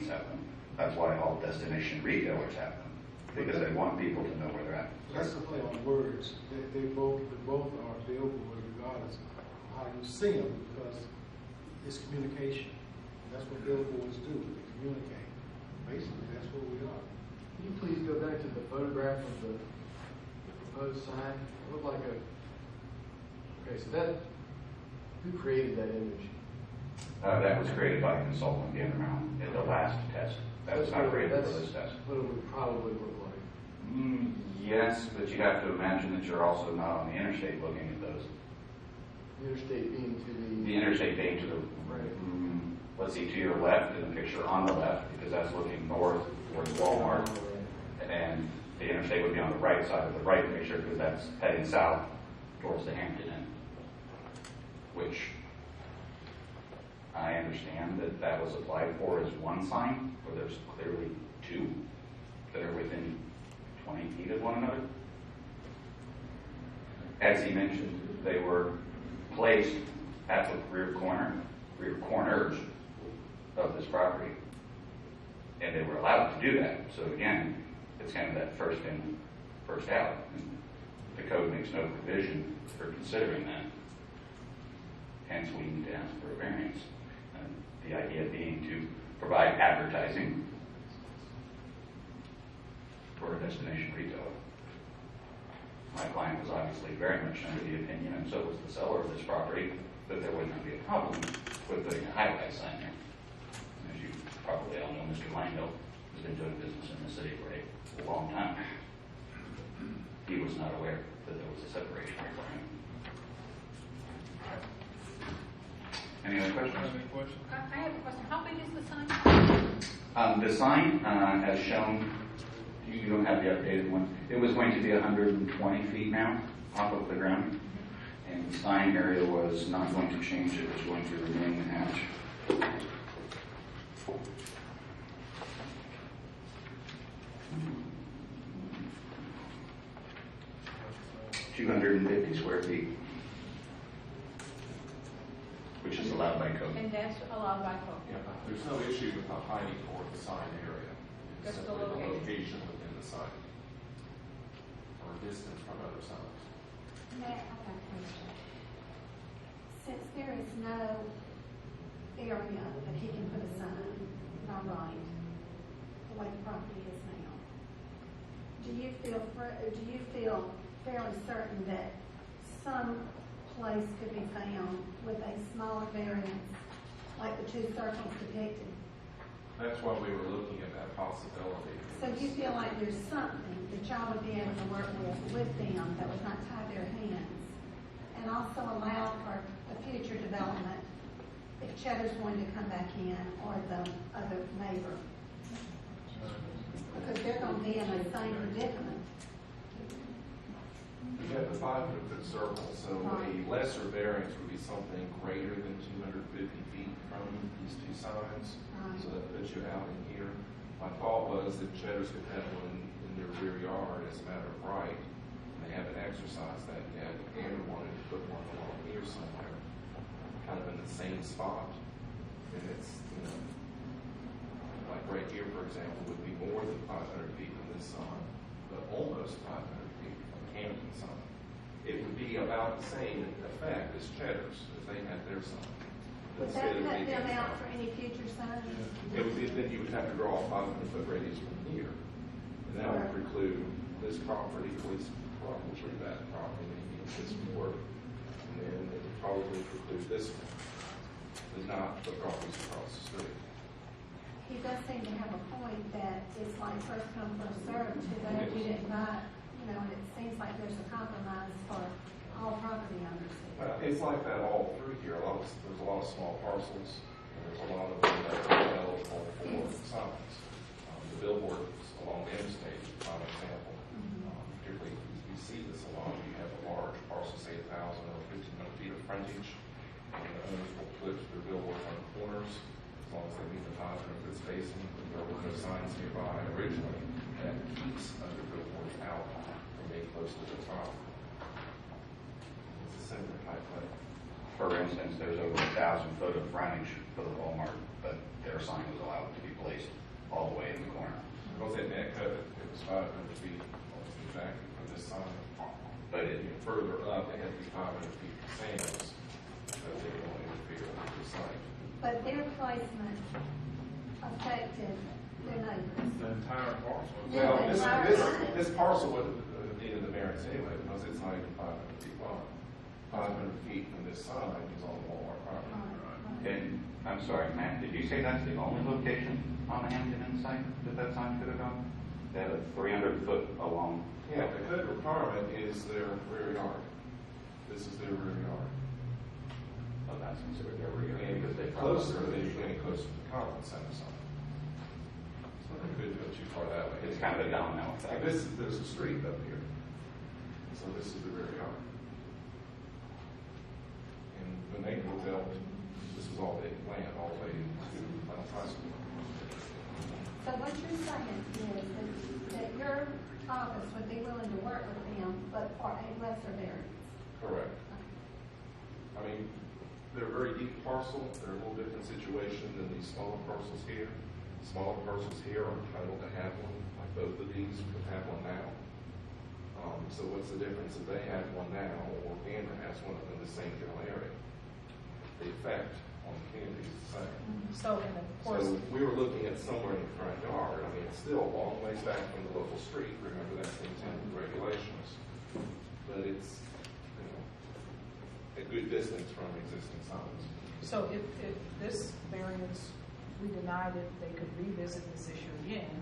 companies have them. That's why all destination retailers have them, because they want people to know where they're at. That's the play on words. They both are billboard regardless of how you see them, because it's communication. That's what billboards do. They communicate. Basically, that's what we are. Can you please go back to the photograph of the proposed sign? It looked like a. Okay, so that. Who created that image? That was created by a consultant the other round at the last test. That was not created for this test. What it would probably look like. Yes, but you have to imagine that you're also not on the interstate looking at those. The interstate being to the. The interstate being to the. Right. Let's see, to your left in the picture on the left, because that's looking north towards Walmart. Right. And the interstate would be on the right side of the right picture, because that's heading south towards the Hampton Inn. Which I understand that was applied for as one sign, where there's clearly two that are within 20 feet of one another. As he mentioned, they were placed at the rear corners of this property. And they were allowed to do that. So again, it's kind of that first in, first out. And the code makes no provision for considering that. Hence, we need to ask for a variance. And the idea being to provide advertising for a destination retailer. My client was obviously very much under the opinion, and so was the seller of this property, that there would not be a problem with putting a highway sign there. As you probably all know, Mr. Mindell has been doing business in the city for a long time. He was not aware that there was a separation requirement. Any other questions? I have a question. How big is the sign? The sign, as shown, you don't have the updated one. It was going to be 120 feet now off of the ground. And the sign area was not going to change. It was going to remain at 250 square feet, which is allowed by code. And that's allowed by code. Yeah, there's no issue with the height or the sign area. It's Just the simply the location. location within the sign or distance from other signs. Matt, I've got a question. Since there is no area that he can put a sign by right, the way the property is now, do you feel fairly certain that some place could be found with a smaller variance, like the two circles depicted? That's why we were looking at that possibility. So you feel like there's something that y'all would be able to work with them that would not tie their hands, and also allow for a future development if Cheddar's going to come back in or the other neighbor? Because they're going to be in the same predicament. You have the 500-foot circle, so a lesser variance would be something greater than 250 feet from these two signs. So that puts you out in here. My thought was that Cheddar's could have one in their rear yard as a matter of right, and they haven't exercised that yet. And wanted to put one along here somewhere, kind of in the same spot. And it's, like right here, for example, would be more than 500 feet from this sign, but almost 500 feet from the Camden sign. It would be about the same effect as Cheddar's if they had their sign. Would that cut them out for any future signs? It would be, then you would have to draw a 500-foot radius from here. And that would preclude this property, at least probably that property, maybe this more. And then it would probably preclude this one, but not the properties across the street. He does seem to have a point that it's like first come, first served. Too bad you didn't buy, and it seems like there's a compromise for all property owners. It's like that all through here. There's a lot of small parcels, and there's a lot of them that are eligible for signs. The billboards along the interstate is a prime example. Particularly, you see this a lot. You have a large parcel, say 1,000 or 1,500 feet of frontage, and the owners will put their billboards on the corners as long as they meet the 500-foot spacing. There were no signs nearby originally that keeps other billboards out from being close to the property. It's a similar type thing. For instance, there's over 1,000 foot of frontage for the Walmart, but their sign was allowed to be placed 500 feet almost exactly from this sign. But it, Further up, they had to be 500 feet from Sam's, because they don't interfere with the sign. But their placement affected their neighbors. The entire parcel. Yeah, Well, the entire sign. this parcel would have needed the variance anyway, because it's not even 500 feet long. 500 feet from this sign is on the Walmart property. and, I'm sorry, Matt, did you say that's the only location on the Hampton Inn site that sign could have gone? They had a 300-foot along. Yeah, the code requirement is their rear yard. This is their rear yard. Oh, that's considered their rear, And because they closer, they usually get closer to the conference center sign. So they couldn't go too far that way. It's kind of a domino Like effect. there's a street up here. So this is the rear yard. And when they were built, this was all vacant land, all the way to high school. So what you're saying is that your office would be willing to work with them, but for a lesser variance? Correct. I mean, they're a very deep parcel. They're a little different situation than these smaller parcels here. Smaller parcels here are entitled to have one, like both of these would have one now. So what's the difference if they have one now or Gander has one in the same general area? The effect on the community is the same. So, and of course, So we were looking at somewhere in the front yard. I mean, it's still a long ways back from the local street. Remember, that's the intent of the regulations. But it's, you know, a good distance from existing signs. so if this variance, we denied it, they could revisit this issue again,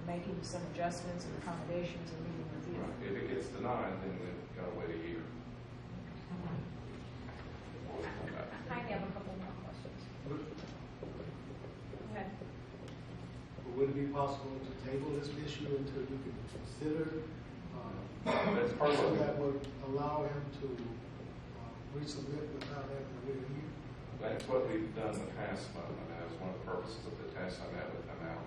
making some adjustments and accommodations and meeting with you. If it gets denied, then they've got to wait a year. Or they come back. I have a couple more questions. Go ahead. Would it be possible to table this issue until you can consider, That's part of it. that would allow him to resubmit without having to wait a year? That's what we've done in the past month. I mean, that was one of the purposes of the test I met with them out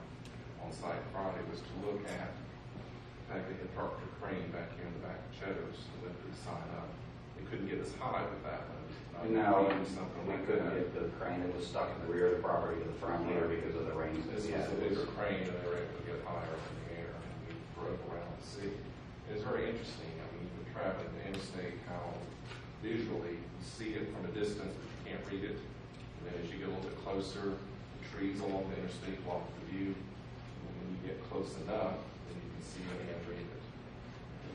on site Friday, was to look at the fact they had parked a crane back here in the back of Cheddar's to lift the sign up. They couldn't get as high with that one. No, Something we like couldn't that. get the crane, it was stuck in the rear of the property to the front here because of the rains that This we was had. a bigger crane, and they were able to get higher up in the air, and we drove around to see. It was very interesting. I mean, you've been traveling the interstate, how visually you see it from a distance, but you can't read it. And then as you get a little bit closer, the trees along the interstate block the view. And when you get close enough, then you can see it and read it.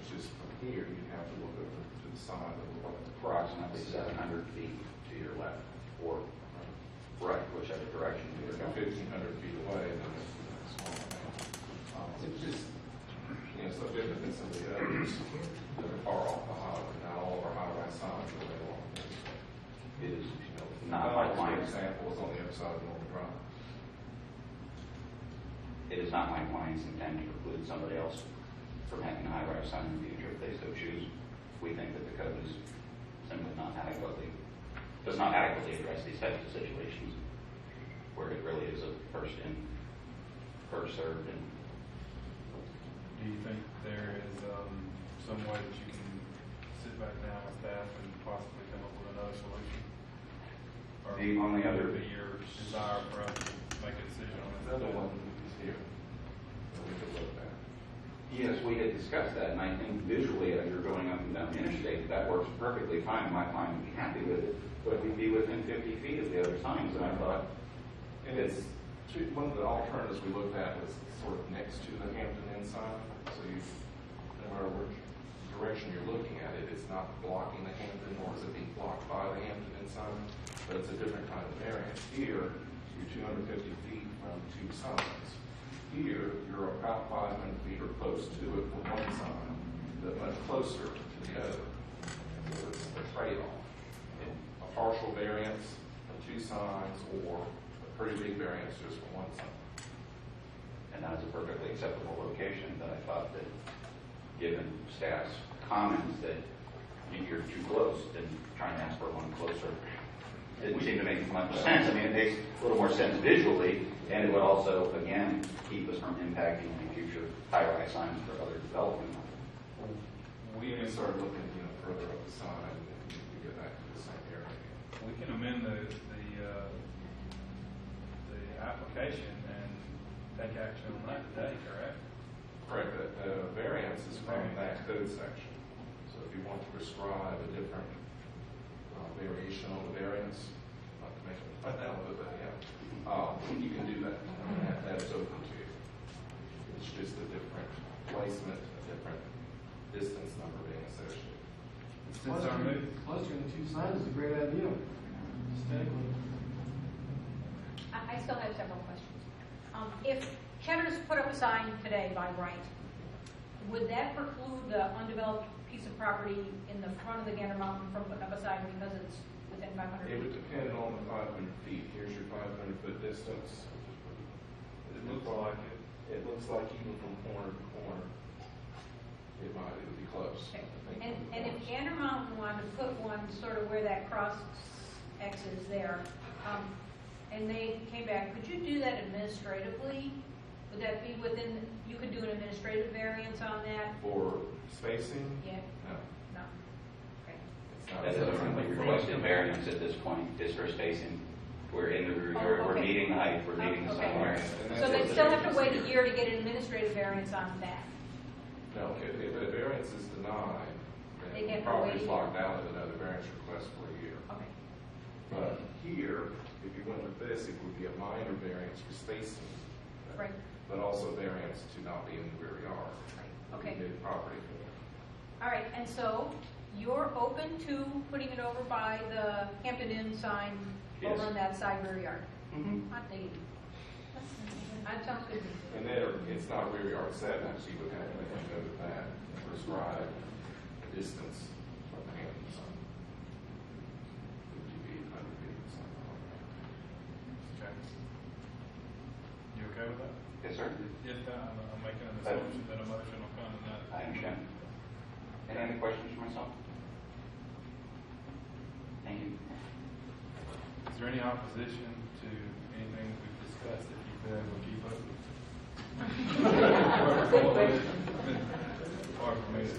It's just from here, you have to look over to the side of the road. Approximately 700 feet to your left, or right, whichever direction you're You're going. 1,500 feet away, and then it's small. It's just, you know, so different than some of the others that are far off the highway. Not all of our highway signs are way along the interstate. It is You know, not my for client's, example, is on the other side of Northern Drive. it is not my client's intent to preclude somebody else from having a high-rise sign in the future if they so choose. We think that the code is simply does not adequately address these types of situations where it really is a first in, first served, and Do you think there is some way that you can sit back down with staff and possibly come up with another solution? Or The only other- would it be your desire for us to make a decision on this? Another one is here that we could look at. yes, we had discussed that, and I think visually as you're going up and down the interstate, that works perfectly fine. My client would be happy with it, but we'd be within 50 feet of the other signs, and I thought, And it's, one of the alternatives we looked at was sort of next to the Hampton Inn sign. So you, no matter which direction you're looking at it, it's not blocking the Hampton, nor is it being blocked by the Hampton Inn sign, but it's a different kind of variance. Here, you're 250 feet from two signs. Here, you're about 500 feet or close to it from one sign, but much closer to the other. So it's a trade-off. A partial variance from two signs, or a pretty big variance just from one sign. and that was a perfectly acceptable location, but I thought that given staff's comments that you're too close, then trying to ask for one closer didn't seem to make much sense. I mean, it makes a little more sense visually, and it would also, again, keep us from impacting any future high-rise signs for other development. We even started looking, further up the sign, and we get back to the same area. We can amend the application and take action on that today, correct? Correct, the variance is from that code section. So if you want to prescribe a different variation on the variance, not to make it fun out of it, but yeah, you can do that. That is open to you. It's just a different placement, a different distance number being associated. Clustering the two signs is a great idea. Aesthetically. I still have several questions. If Cheddar's put up a sign today by right, would that preclude the undeveloped piece of property in the front of the Gander Mountain from putting up a sign because it's within 500 It feet? would depend on the 500 feet. Here's your 500-foot distance. It looks like it. It looks like even from corner to corner, it would be close. Okay. I think, And if Gander Mountain wanted to put one sort of where that cross X is there, and they came back, could you do that administratively? Would that be within, you could do an administrative variance on that? For spacing? Yeah, No. no, okay. It's not. That doesn't really request a variance at this point, just for spacing. We're in the rear yard, Oh, we're okay. meeting height, we're meeting the Okay. somewhere. So they still have to wait a year to get an administrative variance on that? No, if a variance is denied, They'd then have the to wait property's a year. locked out of another variance request for a year. Okay. But here, if you went with this, it would be a minor variance for spacing. Right. But also variance to not be in the rear yard. Okay. Mid property. All right, and so you're open to putting it over by the Hampton Inn sign Yes. over on that side rear yard? Mhm. Hot diggity. That sounds good to me. And then it's not rear yard setbacks, you would have to go with that, and prescribe a distance from the Hampton sign. 50 feet, 100 feet, something like that. Okay. You okay with that? Yes, sir. Yes, I'm making an assumption that a motion will come tonight. I understand. Any other questions for myself? Thank you. Is there any opposition to anything that we've discussed that you feel will keep up? Hard for me to.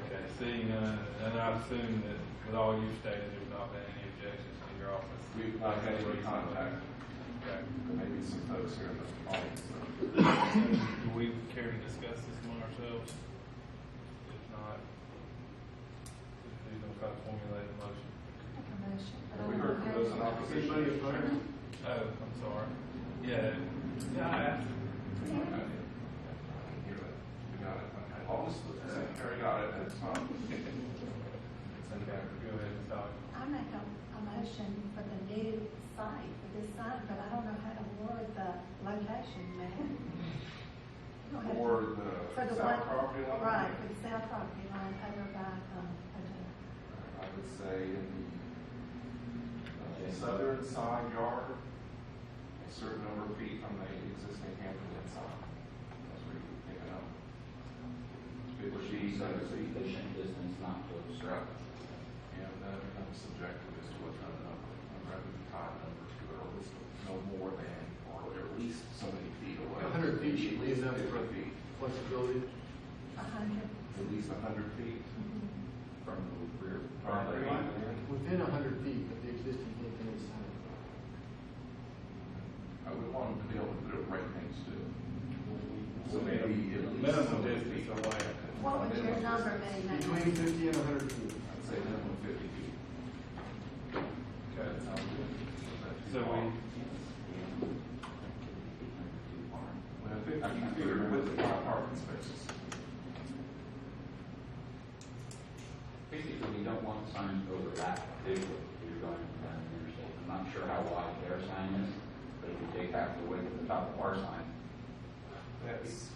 Okay, seeing none, and I assume that with all you've stated, there's not been any objections to your office. We've not had any contact, Okay. maybe some folks here in the audience. Do we care to discuss this among ourselves? If not, please don't try to formulate a motion. Have we heard from those in opposition? Anybody opposed? Oh, I'm sorry. Yeah, I asked. Okay. I didn't hear that. We got it. Okay. All this, the secretary got it, that's fine. Okay, go ahead, Ms. Holly. I make a motion for the new site for this sign, but I don't know how to word the location, man. For For the the south one, property line? right, for the south property line over by, I would say in the southern side yard, a certain number of feet from the existing Hampton Inn sign. That's where you would pick it up. It would be Sufficient distance not to obstruct. and that becomes subjective as to what kind of number. I'd rather be tied number to it, or at least no more than, or at least so many feet away. 100 feet should leave them 50 for feet. flexibility. 100. At least 100 feet From the rear property property line. line. Within 100 feet of the existing Hampton Inn sign. I would want them to be able to put it right next to it. So maybe at least Minimum so many distance feet away. What would your Minimum number distance. be, Between man? 50 and 100 feet. I'd say minimum 50 feet. Okay. That sounds good. So Well, 50 feet are with the 5 parking spaces. Basically, we don't want signs overlap visually if you're going down the interstate. I'm not sure how wide their sign is, but if you take half the width of the top of our sign, That's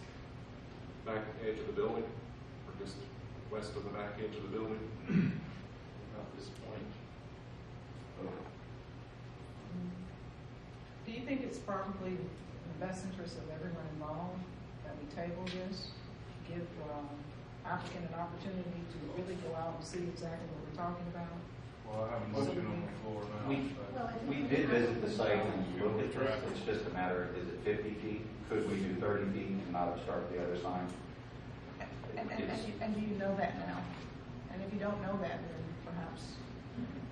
back edge of the building, or just west of the back edge of the building. About this point. Do you think it's probably in the best interest of everyone involved that we table this, give applicant an opportunity to really go out and see exactly what we're talking about? Well, I have a motion on the floor now. We did visit the site and look at this, it's just a matter of, is it 50 feet? Could we do 30 feet and not obstruct the other sign? And do you know that now? And if you don't know that, then perhaps.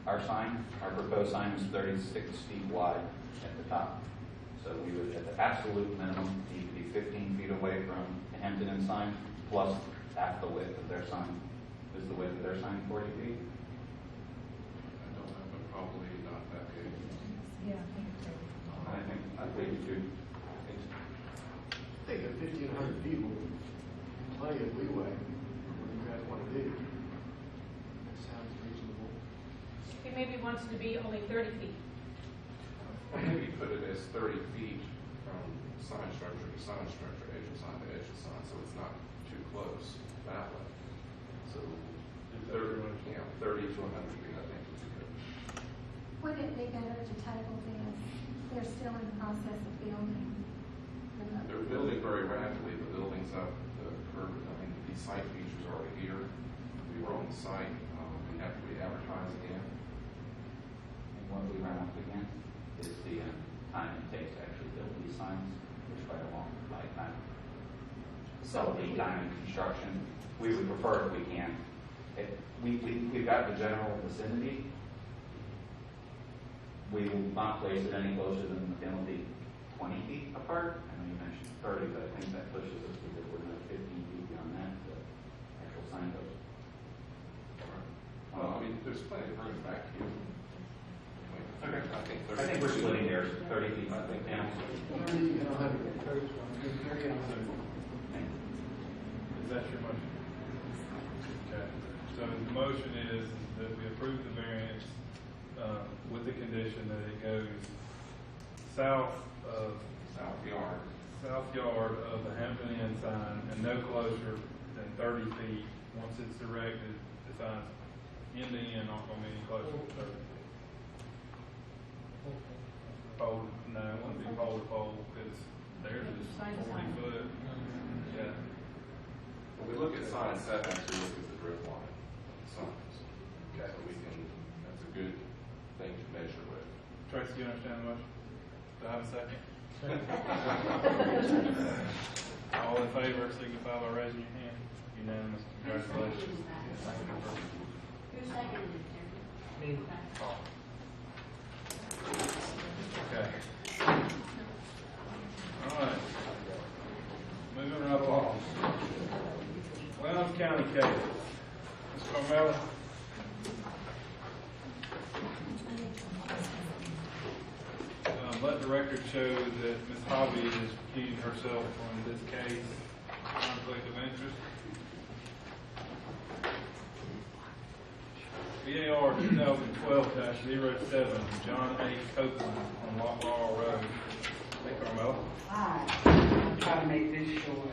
Our sign, our proposed sign is 36 feet wide at the top. So we would, at the absolute minimum, need to be 15 feet away from the Hampton Inn sign, plus half the width of their sign. Is the width of their sign 40 feet? I don't know, but probably not that big. Yeah, I think it's I think you could. I think at 1,500 feet will be plenty of leeway for what you guys want to do. That sounds reasonable. He maybe wants to be only 30 feet. Or maybe put it as 30 feet from sign structure to sign structure, edge of sign to edge of sign, so it's not too close that way. So 30 to 100 feet, I think would be good. Would it be better to table this? They're still in the process of building. They're building very rapidly. The building's up, the curb, I mean, these site features are already here. We were on the site, we have to re-advertise again. And what we run up against is the time it takes to actually build these signs, which is quite a long lifetime. So lead time in construction, we would prefer if we can. We've got the general vicinity. We will not place it any closer than the penalty 20 feet apart. I know you mentioned 30, but I think that pushes us to we're another 15 feet beyond that, the actual sign goes. Well, I mean, there's plenty of room back here. Okay. I think I think we're splitting hairs, 30 feet, I think, panels. 30 and 100. 30 and 100. Is that your motion? Okay. So the motion is that we approve the variance with the condition that it goes south yard of the Hampton Inn sign and no closer than 30 feet. Once it's erected, the sign's end to end, not going to be any closer than 30 feet. Pole, no, it wouldn't be pole to pole because theirs is 40 foot. Yeah. When we look at sign setbacks, we look at the drip line signs. Okay. So we can, that's a good thing to measure with. Tracy, do you understand the motion? Do I have a second? All in favor, signify by raising your hand. Unanimous. Congratulations. Who's second? Paul. Okay. All right. Moving right along. Lowndes County case. Ms. Carmella. Let the record show that Ms. Hobby is recusing herself from this case. Conflict of interest. VAR 2012-07, John A. Copeland on Locklaw Road. Hey, Carmella. Hi, I'll try to make this short.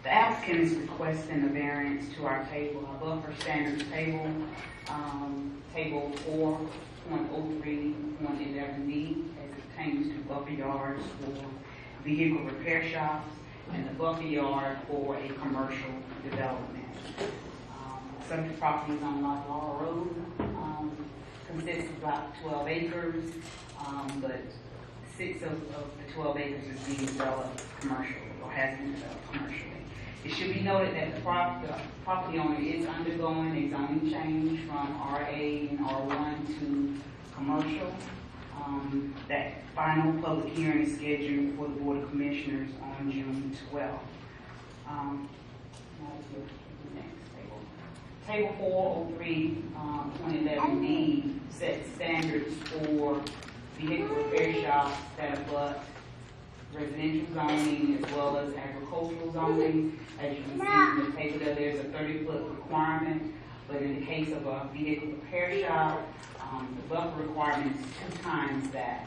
The applicant is requesting a variance to our table, our buffer standards table, table 4.03.11D, as it pertains to buffer yards for vehicle repair shops and the buffer yard for a commercial development. Subject property is on Locklaw Road, consists of about 12 acres, but 6 of the 12 acres is being developed commercially or has been developed commercially. It should be noted that the property owner is undergoing a zoning change from RA and R1 to commercial. That final public hearing is scheduled for the Board of Commissioners on June 12th. Table 403.11D sets standards for vehicle repair shops that abut residential zoning as well as agricultural zoning. As you can see in the table there's a 30-foot requirement, but in the case of a vehicle repair shop, the buffer requirement is 2 times that.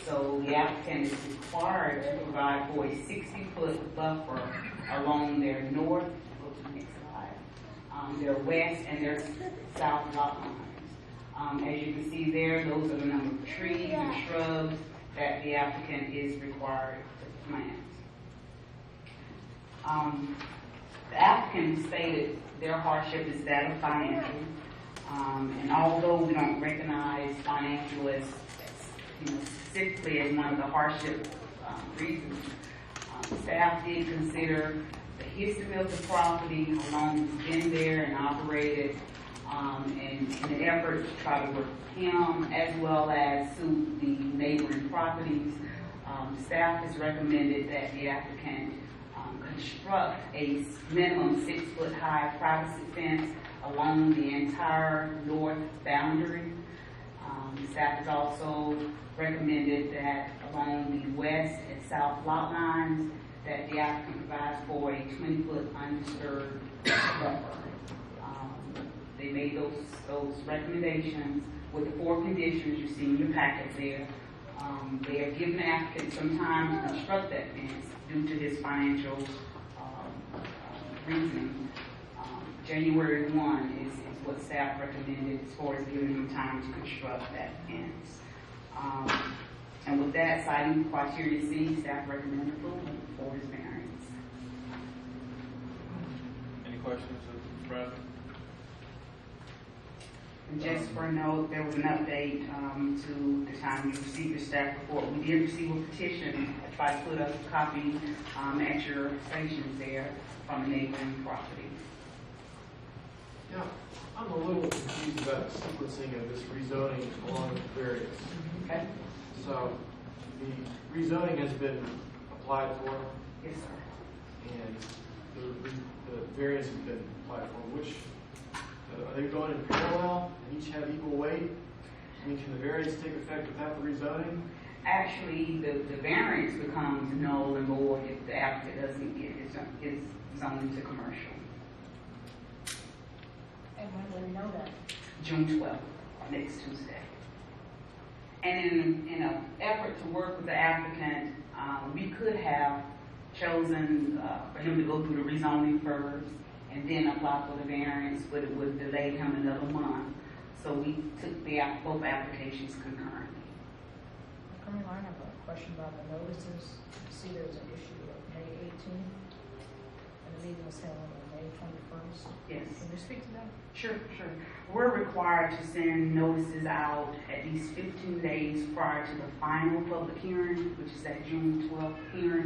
So the applicant is required to provide for a 60-foot buffer along their north, go to the next slide, their west and their south lot lines. As you can see there, those are the number of trees and shrubs that the applicant is required to plant. The applicant stated their hardship is that of financial, and although we don't recognize financial as specifically as one of the hardship reasons, staff did consider the history of the property, how long it's been there and operated, and in an effort to try to work with him as well as suit the neighboring properties. Staff has recommended that the applicant construct a minimum 6-foot-high privacy fence along the entire north boundary. Staff has also recommended that along the west and south lot lines that the applicant provides for a 20-foot undisturbed buffer. They made those recommendations with the 4 conditions you see in your packet there. They have given the applicant some time to construct that fence due to his financial reasoning. January 1 is what staff recommended as far as giving him time to construct that fence. And with that, citing criteria C, staff recommends approval for his variance. Any questions of Mr. President? And just for a note, there was an update to the time you received the staff report. We did receive a petition. I tried to put up a copy at your stations there from a neighboring property. Yeah, I'm a little confused about the sequencing of this rezoning along with the variance. Okay? So, the rezoning has been applied for, Yes, sir. and the variance has been applied for. Which, are they going in parallel and each have equal weight? I mean, can the variance take effect without the rezoning? Actually, the variance becomes null and void if the applicant doesn't get his zoning to commercial. And when will we know that? June 12th, next Tuesday. And in an effort to work with the applicant, we could have chosen for him to go through the rezoning first and then apply for the variance, but it would delay him another month. So we took both applications concurrently. Colonel, I have a question about the notices. I see there's an issue of May 18th, and the meeting was held on May 21st. Yes. Can you speak to that? Sure. We're required to send notices out at least 15 days prior to the final public hearing, which is that June 12th hearing.